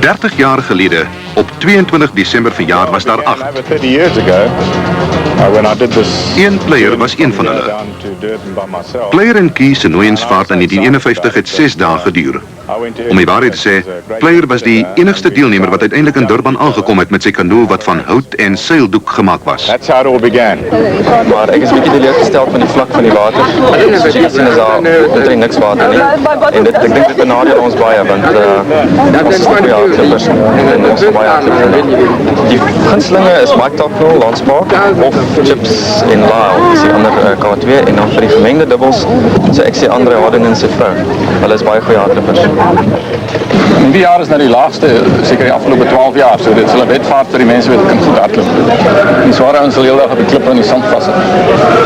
30 jaar gelede, op 22 Desember verjaar, was daar 8. Een player was een van hulle. Player en Key se nooiensvaart in 1951 het 6 dae geduur. Om die waarheid te sê, Player was die enigste deelnemer wat uiteindelik in Durban aangekom het met sy kanoe wat van hout en seildoek gemaak was. Maar ek is 'n bietjie teleurgesteld van die vlak van die water. Soos jy sien is daar omtrent niks water nie. En ek dink dit benadeel ons baie want ons is goeie hardloopers en ons is baie hardloopers. Die gunstelinge is Mike Topnell, Lance Park of Chips en Lyle, dis die ander K2 en dan vir die gemengde dubbels, so ek sê Andre Harden en sy vrou. Hulle is baie goeie hardloopers. In die jaar is nou die laagste, seker die afgelope 12 jaar, so dit is hulle wetvaart vir die mense wat kan goed hardloop. Die sware ouens sal heel dag op die klippe in die sand vas.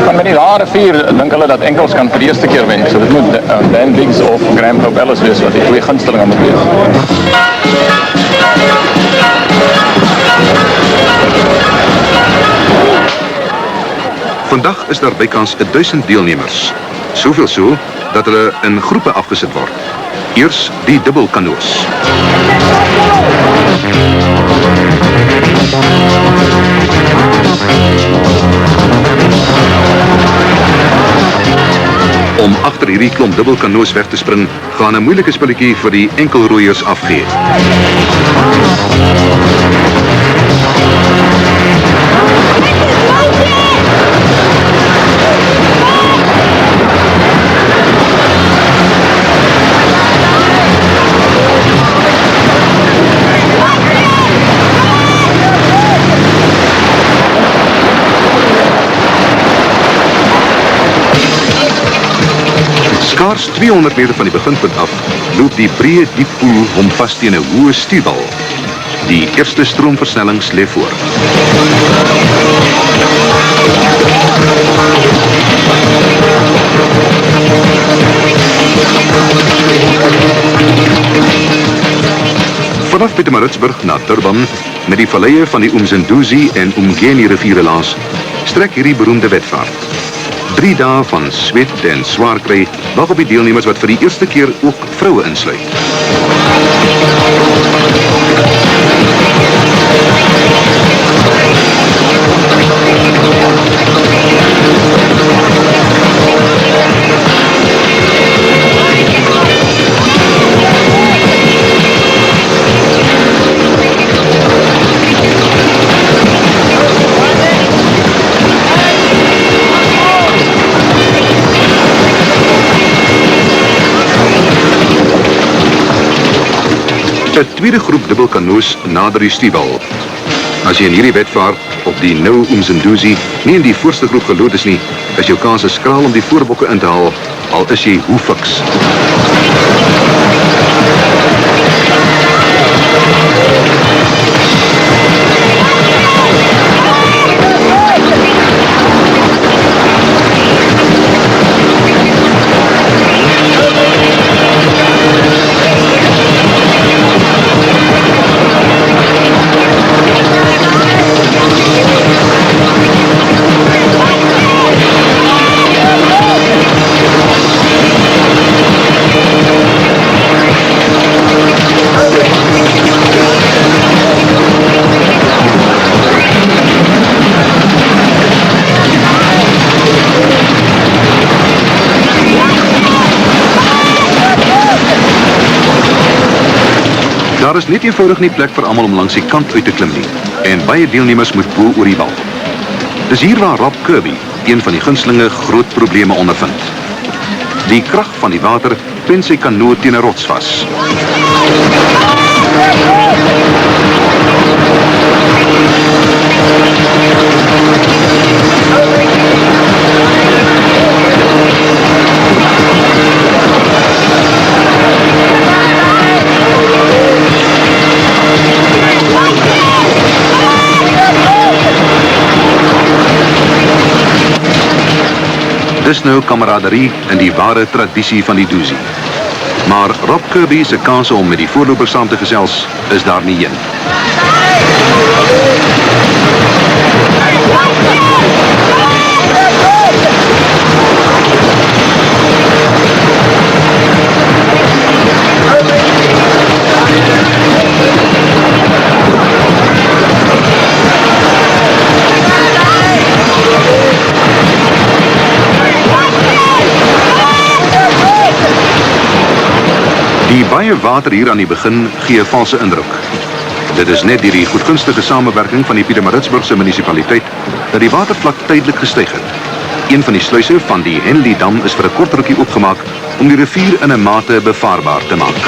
Maar met die lae rivier dink hulle dat enkels kan vir die eerste keer wen, so dit moet Dan Biggs of Graham Cobellis wees wat die twee gunstelinge moet wees. Vandag is daar bykans 1000 deelnemers. Soveel so, dat hulle in groepe afgesit word. Eers die dubbelkanoes. Om agter hierdie klomp dubbelkanoes weg te spring, gaan 'n moeilike spulletjie vir die enkelroeiers afgee. Skaars 200 meter van die beginpunt af, loop die breë dieppoel hom vas teen 'n hoë stuwwal. Die eerste stroomversnellings lê voor. Vanaf Pietermaritzburg na Durban, met die valleie van die Dusi en Umgeni riviere langs, strek hierdie beroemde wedvaart. 3 dae van sweet en swaar kry, wag op die deelnemers wat vir die eerste keer ook vroue insluit. Die tweede groep dubbelkanoes nader die stuwwal. As jy in hierdie wedvaart op die Nou Dusi nie in die voorste groep gelood is nie, is jou kans skraal om die voorbokke in te haal, al is jy hoe fiks. Daar is net eenvoudig nie plek vir almal om langs die kant uit te klim nie, en baie deelnemers moet bo oor die wal. Dis hier waar Rob Kirby, een van die gunstelinge, groot probleme ondervind. Die krag van die water pen sy kanoe teen 'n rots vas. Dis nou kameraderie in die ware tradisie van die Dusi. Maar Rob Kirby se kanse om met die voorlopers saam te gesels is daar nie een. Die baie water hier aan die begin gee 'n valse indruk. Dit is net deur die goedgunstige samewerking van die Pietermaritzburgse munisipaliteit dat die watervlak tydelik gestyg het. Een van die sluise van die Henley-dam is vir 'n kort rukkie oopgemaak om die rivier in 'n mate bevaarbaar te maak.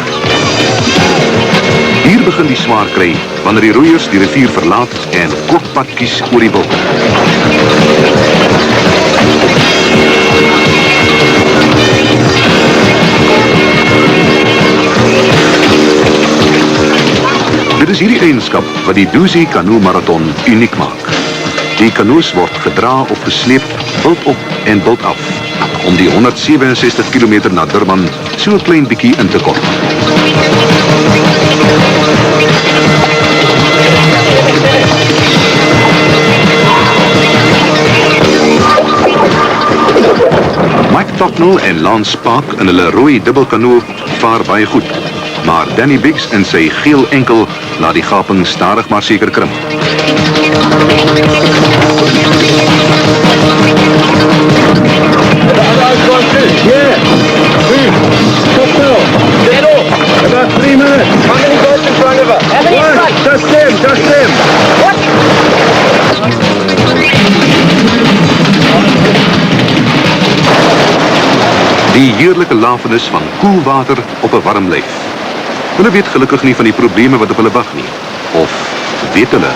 Hier begin die swaar kry wanneer die roeiers die rivier verlaat en kort pad kies oor die wolke. Dit is hierdie eienskap wat die Dusi Canoe Marathon uniek maak. Die kanoes word gedra of gesleep, bult op en bult af, om die 167 km na Durban so 'n klein bietjie in te kort. Mike Totnell en Lance Park in hulle rooi dubbelkanoe vaar baie goed. Maar Danny Biggs en sy geel enkel laat die gaping stadig maar seker krimp. About 3 minutes. How many boats in front of us? How many in front? Just them. What? Die heerlijke lafenis van koel water op 'n warm lyf. Hulle weet gelukkig nie van die probleme wat op hulle wag nie. Of weet hulle?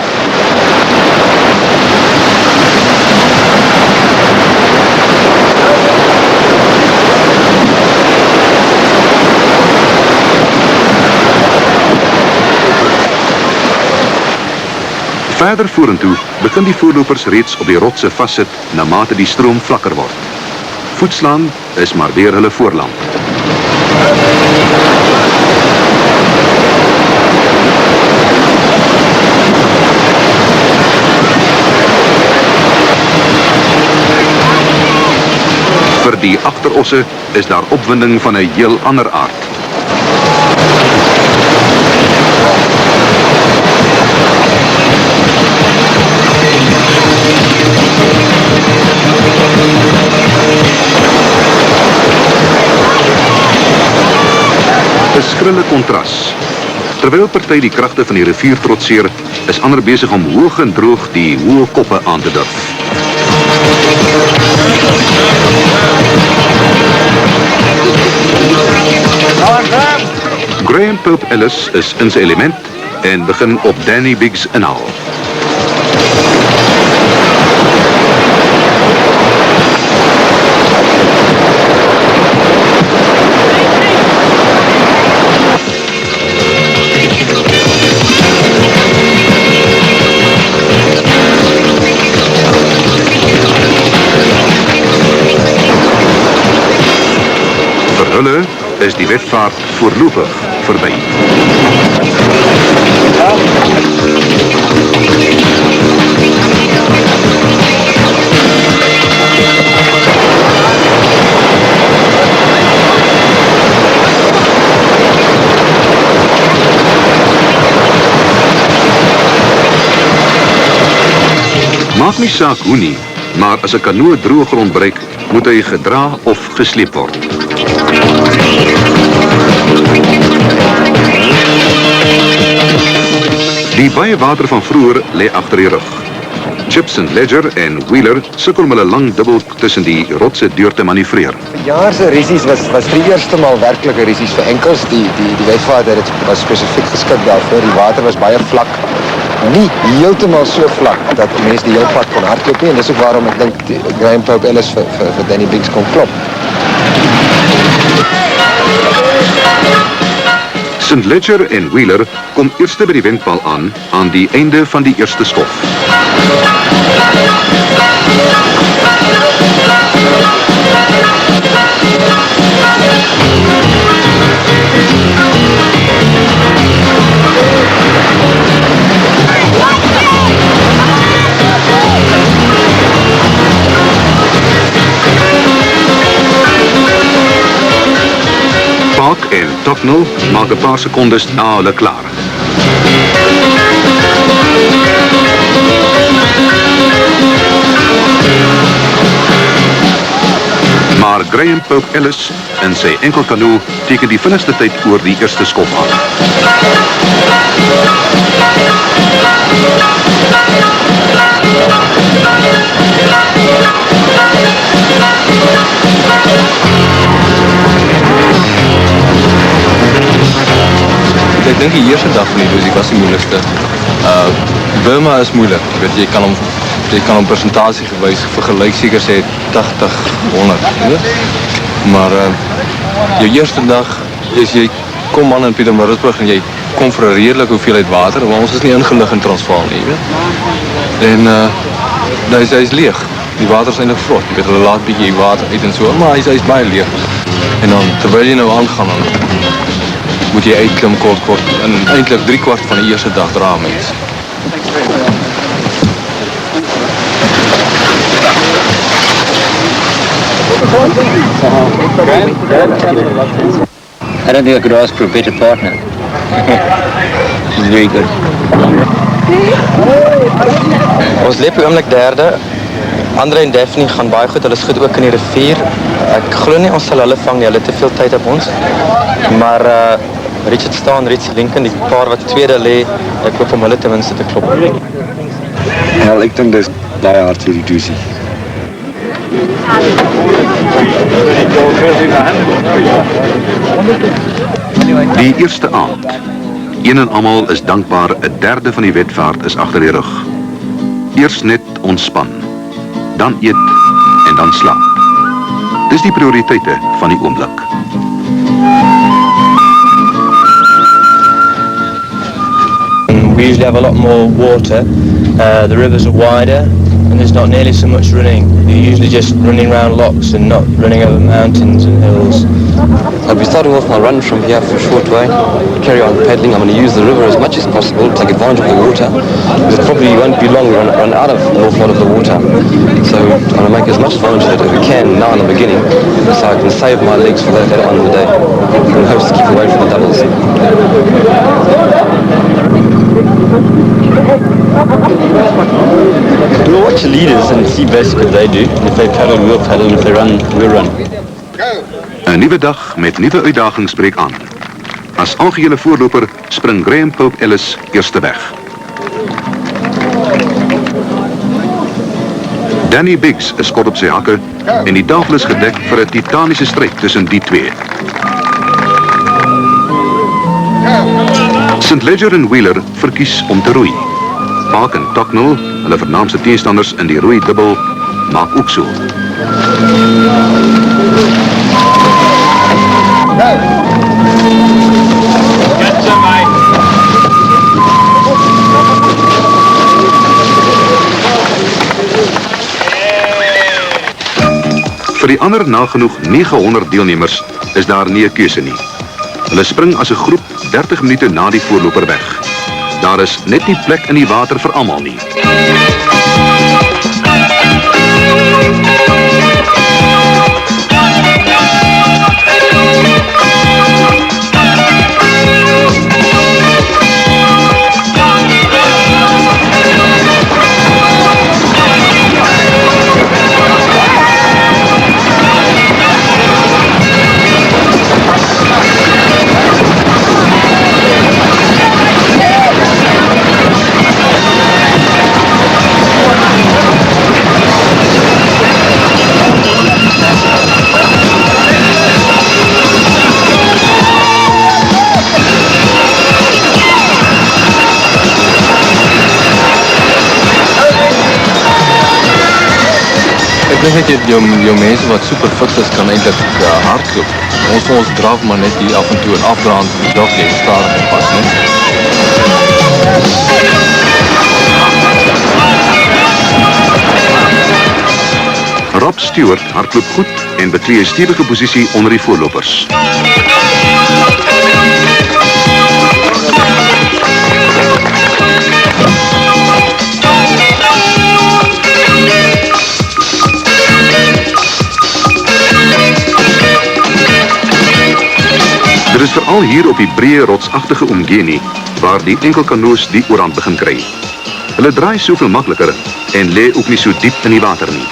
Verder vorentoe begin die voorlopers reeds op die rotse vassit na mate die stroom vlakker word. Voetslaan is maar weer hulle voorland. Vir die agterosse is daar opwinding van 'n heel ander aard. Een skrille kontras. Terwyl party die kragte van die rivier trotseer, is ander besig om hoog en droog die hoë koppe aan te durf. Graham Pope Ellis is in sy element en begin op Danny Biggs inhaal. Hulle is die wedvaart voorlopig verby. Maak nie saak hoe nie, maar as 'n kanoe droë grond bereik, moet hy gedra of gesleep word. Die baie water van vroeër lê agter die rug. Chips en Ledger en Wheeler sukkel met 'n lang dubbel tussen die rotse deur te manoeuvreer. Jaar se rissies was vir die eerste maal werklike rissies vir enkels. Die wedvaart het was spesifiek geskik daarvoor. Die water was baie vlak. Nie heeltemal so vlak dat mense die hele pad kon hardloop nie. En dis ook waarom ek dink Graham Pope Ellis vir Danny Biggs kon klop. St. Ledger en Wheeler kom eerste by die wenkpaal aan die einde van die eerste skof. Park en Totnell maak 'n paar sekondes na hulle klaar. Maar Graham Pope Ellis in sy enkel kanoe teken die vinnigste tyd oor die eerste skop aan. Ek dink die eerste dag van die Dusi was die moeilikste. Burma is moeilik. Jy kan hom persentasie gewys vergelyk seker sê 80-100. Maar jou eerste dag is jy kom aan in Pietermaritzburg en jy kom vir 'n redelike hoeveelheid water, maar ons is nie ingelig in Transvaal nie, weet. En hy is leeg. Die water is eintlik vrot. Jy weet hulle laat bietjie water uit en so, maar hy is baie leeg. En dan terwyl jy nou aangaan dan moet jy uitklim kort en eintlik 3/4 van die eerste dag dra mens. I don't think I could ask for a better partner. He's very good. Ons leep oomlik derde. Andre en Daphne gaan baie goed. Hulle is goed ook in die rivier. Ek glo nie ons sal hulle vang nie. Hulle het te veel tyd op ons. Maar Richard staan, Richard Lincoln, die paar wat tweede lê, ek hoop om hulle ten minste te klop. Wel, ek dink dis baie hard vir die Dusi. Die eerste aand. Een en almal is dankbaar 'n derde van die wedvaart is agter die rug. Eers net ontspan, dan eet en dan slaap. Dis die prioriteite van die oomblik. We usually have a lot more water. The rivers are wider and there's not nearly so much running. You're usually just running around locks and not running over mountains and hills. I'll be starting off my run from here for a short way, carry on paddling. I'm going to use the river as much as possible, take advantage of the water. It probably won't be long, we run out of an awful lot of the water. So I'm going to make as much advantage of it as we can now in the beginning, so I can save my legs for later on in the day. And hopes to keep away from the doubles. We'll watch the leaders and see basically what they do. If they paddle, we'll paddle. If they run, we'll run. 'n Nuwe dag met nuwe uitdagings breek aan. As algehele voorloper spring Graham Pope Ellis eerste weg. Danny Biggs is kort op sy hakke en die tafel is gedek vir 'n titaniese stryd tussen die twee. St. Ledger en Wheeler verkies om te roei. Park en Tucknell, hulle vernaamste teenstanders in die roei dubbel, maak ook so. Vir die ander nagenoeg 900 deelnemers is daar nie 'n keuse nie. Hulle spring as 'n groep 30 minute na die voorloper weg. Daar is net nie plek in die water vir almal nie. Ek dink dat jou mense wat super fit is kan eintlik hardloop. Ons draf maar net hier af en toe en afdraand die dag jy stadig en pas net. Rob Stewart hardloop goed en beklee 'n stewige posisie onder die voorlopers. Dit is veral hier op die breë rotsagtige Umgeni waar die enkelkanoes die oorhand begin kry. Hulle draai soveel makliker en lê ook nie so diep in die water nie.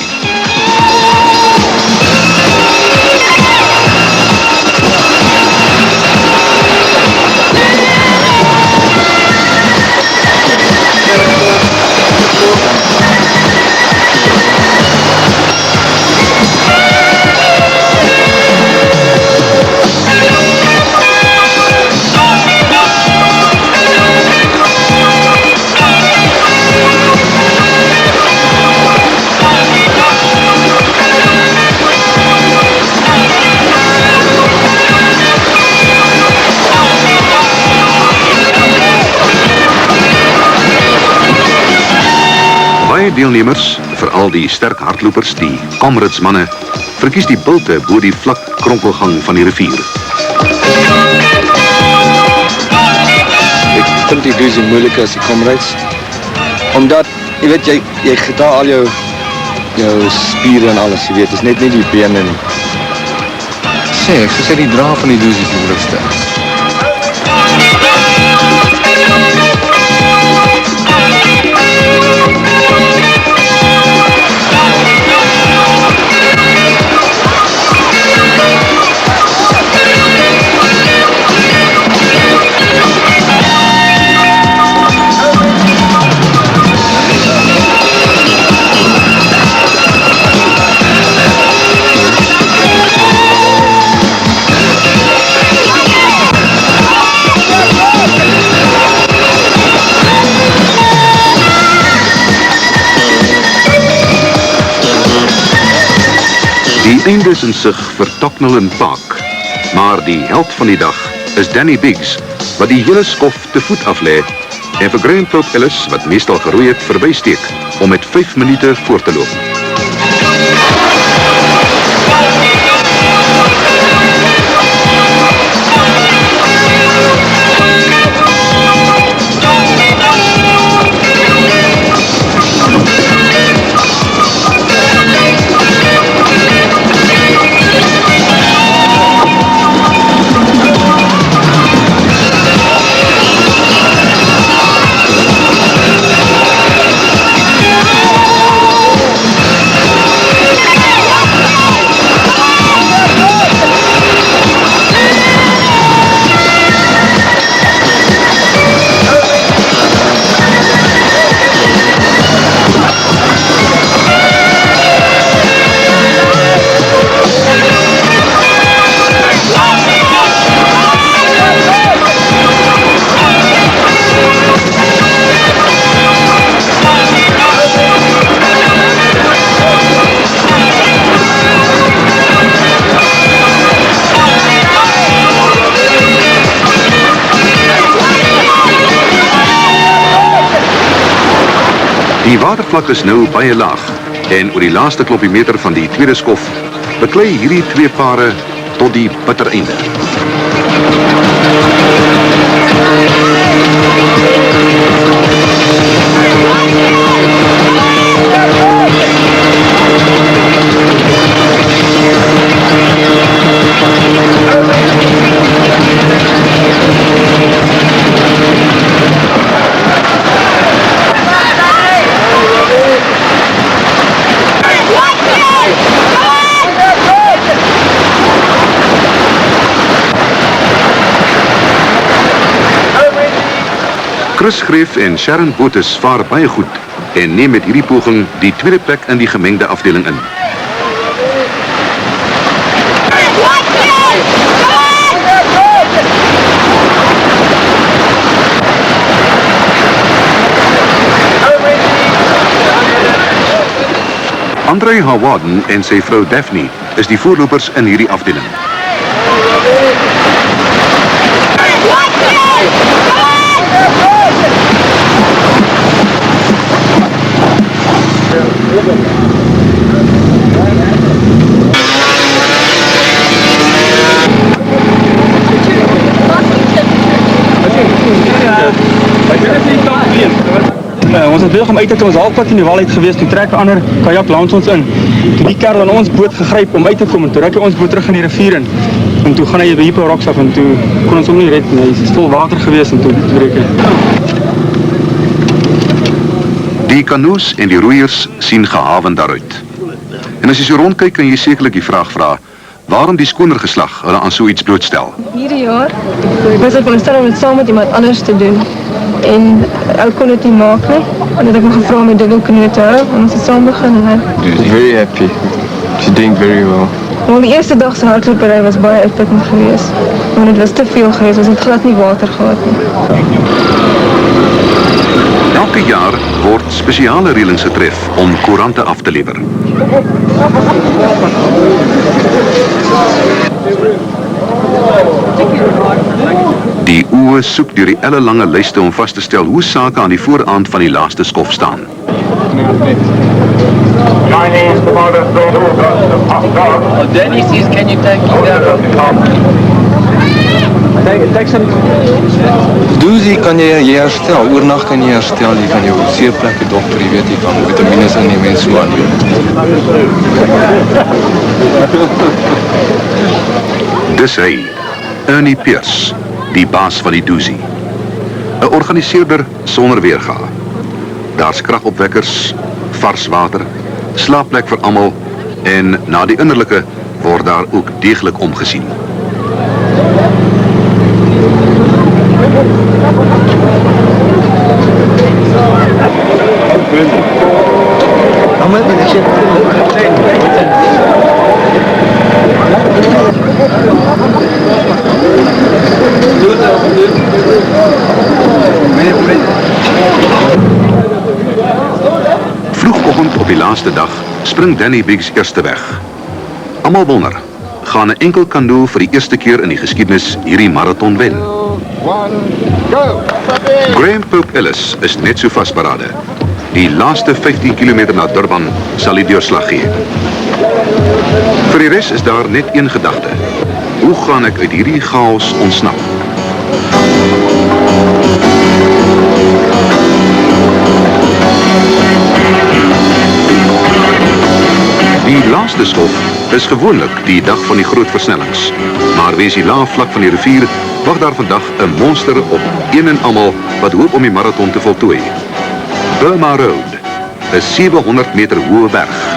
deelnemers, veral die sterk hardlopers, die Comrades-manne, verkies die bulte bo die vlak kronkelgang van die rivier. Ek vind die Dusi moeiliker as die Comrades. Omdat, jy weet, jy getal al jou spiere en alles, jy weet, is net nie die bene nie. Ek gesê die dra van die Dusi is die moeilikste. Die einde is in sig vir Tocnell Park, maar die held van die dag is Danny Biggs, wat die hele skof te voet aflê en vir Graham Pope Ellis, wat meestal geroei het, verbysteek om met 5 minute voor te loop. Die watervlak is nou baie laag en oor die laaste klompie meter van die tweede skof beklei hierdie twee pare tot die bitter einde. Chris Greef en Sharon Botes vaar baie goed en neem met hierdie poging die tweede plek in die gemengde afdeling in. Andre Hawaden en sy vrou Daphne is die voorlopers in hierdie afdeling. Ons het bezig om uit te kom, ons halfpad in die wal uit geweest, toen trek 'n ander kajak langs ons in. Toe die kerel aan ons boot gegryp om uit te kom, en toe rak hy ons boot terug in die rivier in. En toe gaan hy by Hippo Rocks af en toe kon ons hom nie red nie, hy is vol water geweest en toe breek hy. Die kanoes en die roeiers sien gehavend daaruit. En as jy so rondkyk, kan jy sekerlik die vraag vra, waarom die skoner geslag hulle aan so iets blootstel? Hierdie jaar was ek veronderstel om dit saam met iemand anders te doen. En ou kon dit nie maak nie. En het ek my gevra om my dubbel canoe te hou en ons het saam begin. Very happy. She's doing very well. Want die eerste dag se hardlopery was baie uitputtend geweest. Want dit was te veel geweest, ons het glad nie water gehad nie. Elke jaar word spesiale reëlings getref om koerante af te lewer. Die oë soek deur die ellelange lyste om vas te stel hoe sake aan die vooraand van die laaste skof staan. Danny says, can you take it down? Dusi kan jy herstel, oornag kan jy herstel, jy kan jou seerplekke dokter, jy weet, jy kan vitamines inneem en so aan. Dis hy, Ernie Pierce, die baas van die Dusi. 'n Organiseerder sonder weerga. Daar's kragopwekkers, vars water, slaapplek vir almal en na die innerlike word daar ook deeglik omgesien. Vroegoggend op die laaste dag spring Danny Biggs eerste weg. Almal wonder, gaan 'n enkel Canoe vir die eerste keer in die geskiedenis hierdie marathon wen? Graham Pope Ellis is net so vasberade. Die laaste 15 km na Durban sal die deurslag gee. Vir die res is daar net een gedagte. Hoe gaan ek uit hierdie chaos ontsnap? Die laaste skof is gewoonlik die dag van die groot versnellings. Maar wees die laaf vlak van die rivier, wag daar vandag 'n monster op een en almal wat hoop om die marathon te voltooi. Burma Road, 'n 700 meter hoë berg.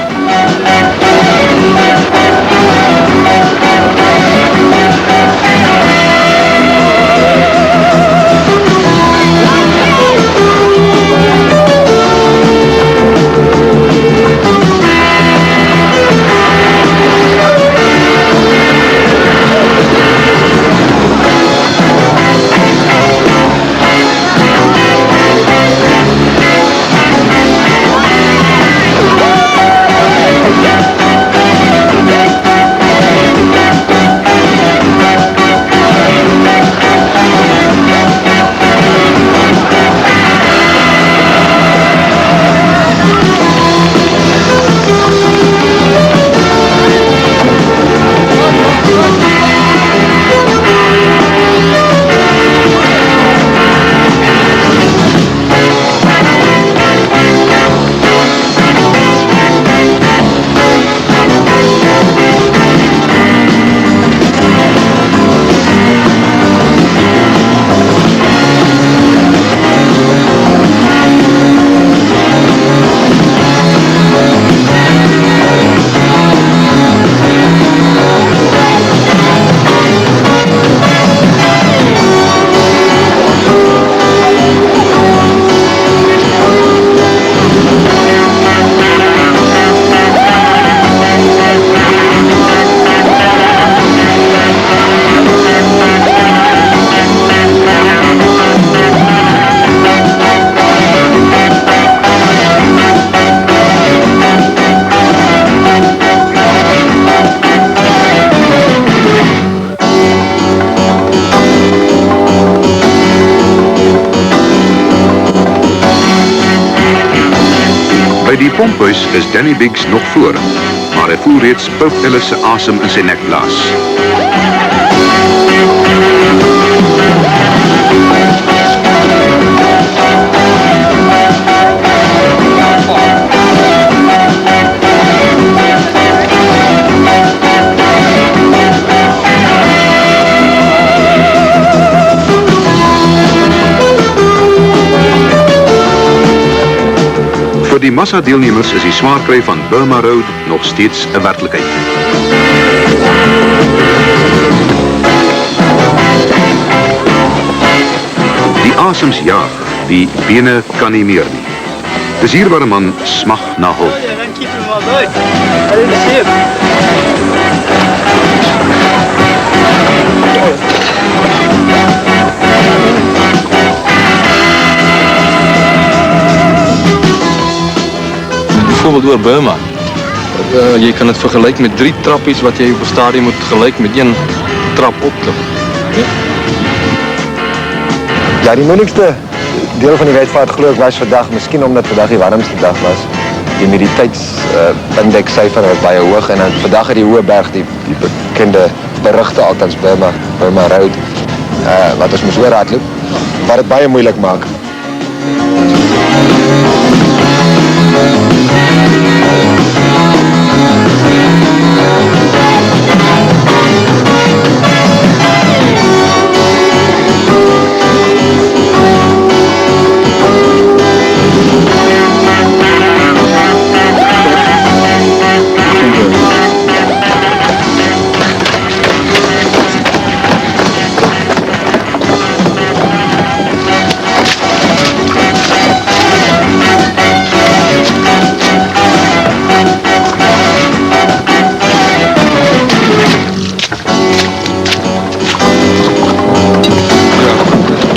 By die pomphuis is Danny Biggs nog voor, maar hy voel reeds Pope Ellis se asem in sy nek blaas. Vir die massa-deelnemers is die swaarkry van Burma Road nog steeds 'n werklikheid. Die asems jaag, die bene kan nie meer nie. Dis hier waar 'n man smag na hulp. Bijvoorbeeld oor Burma. Jy kan dit vergelyk met 3 trappies wat jy op 'n stadium moet gelyk met 1 trap opklim. Ja, die moeilikste deel van die wedvaart glo ek was vandag, miskien omdat vandag die warmste dag was. Die humiditeitsindex syfer was baie hoog en dan vandag het die Hoëberg, die bekende berigte althans Burma Road, wat ons moes oorhardloop, wat dit baie moeilik maak.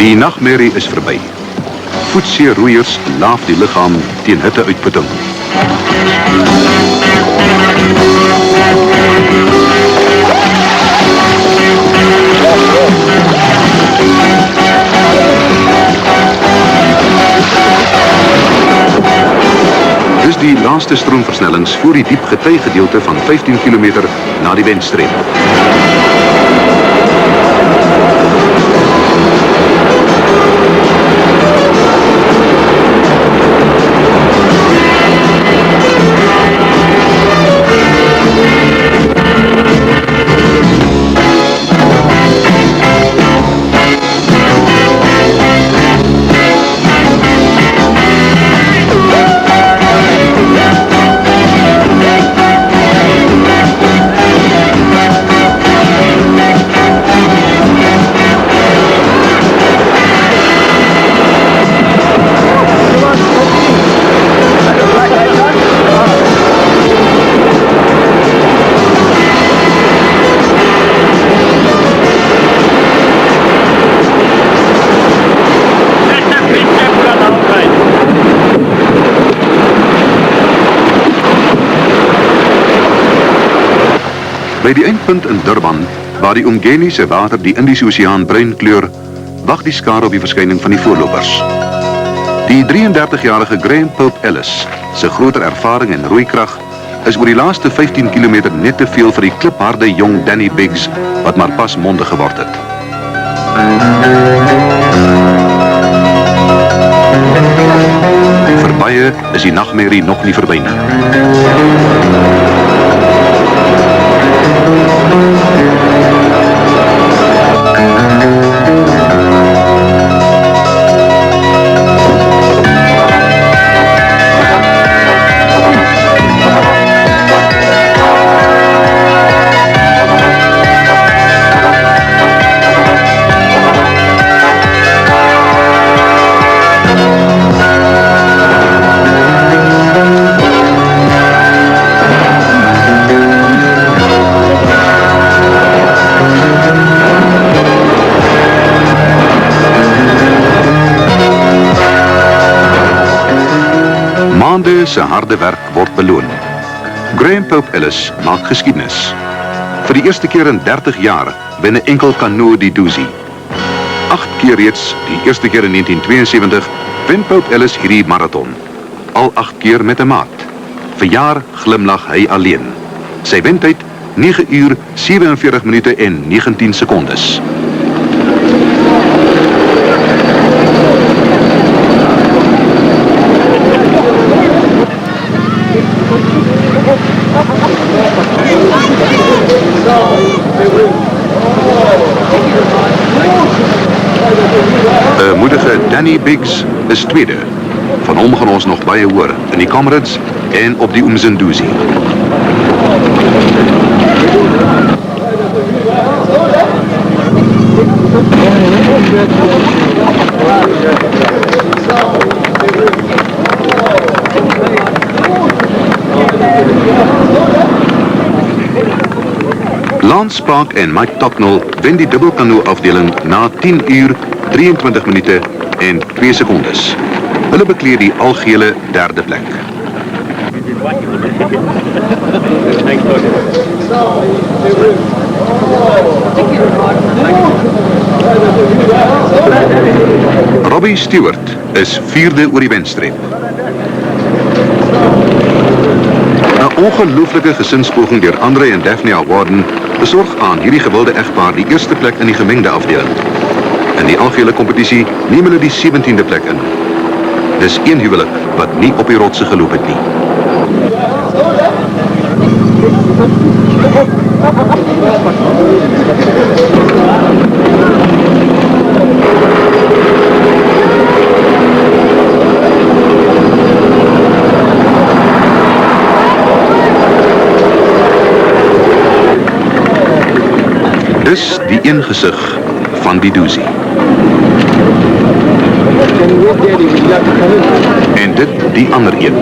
Die nachtmerrie is verby. Voetseer roeiers laaf die liggaam teen hitteuitputting. Dis die laaste stroomversnellings voor die diep getijgedeelte van 15 kilometer na die windstreep. By die eindpunt in Durban, waar die Umgeni-se water die Indiese Oseaan bruin kleur, wag die skare op die verskyning van die voorlopers. Die 33-jarige Graham Pope Ellis, se groter ervaring en roeikrag, is oor die laaste 15 kilometer net te veel vir die klipharde jong Danny Biggs, wat maar pas mondig geword het. Vir baie is die nachtmerrie nog nie verby nie. Maande se harde werk word beloon. Graham Pope Ellis maak geskiedenis. Vir die eerste keer in 30 jaar wen 'n enkel Canoe die Dusi. 8 keer reeds, die eerste keer in 1972, wen Pope Ellis hierdie marathon. Al 8 keer met 'n maat. Verjaar glimlag hy alleen. Sy wentyd 9 uur, 47 minute en 19 sekondes. Moedige Danny Biggs is tweede. Van hom gaan ons nog baie hoor in die Comrades en op die Umzinduzi. Lance Park en Mike Tocknell wen die dubbelkanoe afdeling na 10 uur, 23 minute en 2 sekondes. Hulle bekleed die algehele derde plek. Bobby Stewart is 4de oor die wenstreep. 'n Ongelooflike gesinspoging deur Andre en Daphne Warden besorg aan hierdie gewilde egpaar die eerste plek in die gemengde afdeling. In die algehele kompetisie neem hulle die 17de plek in. Dis een huwelik wat nie op die rotse geloop het nie. Dis die een gesig van die Dusi. En dit die ander een.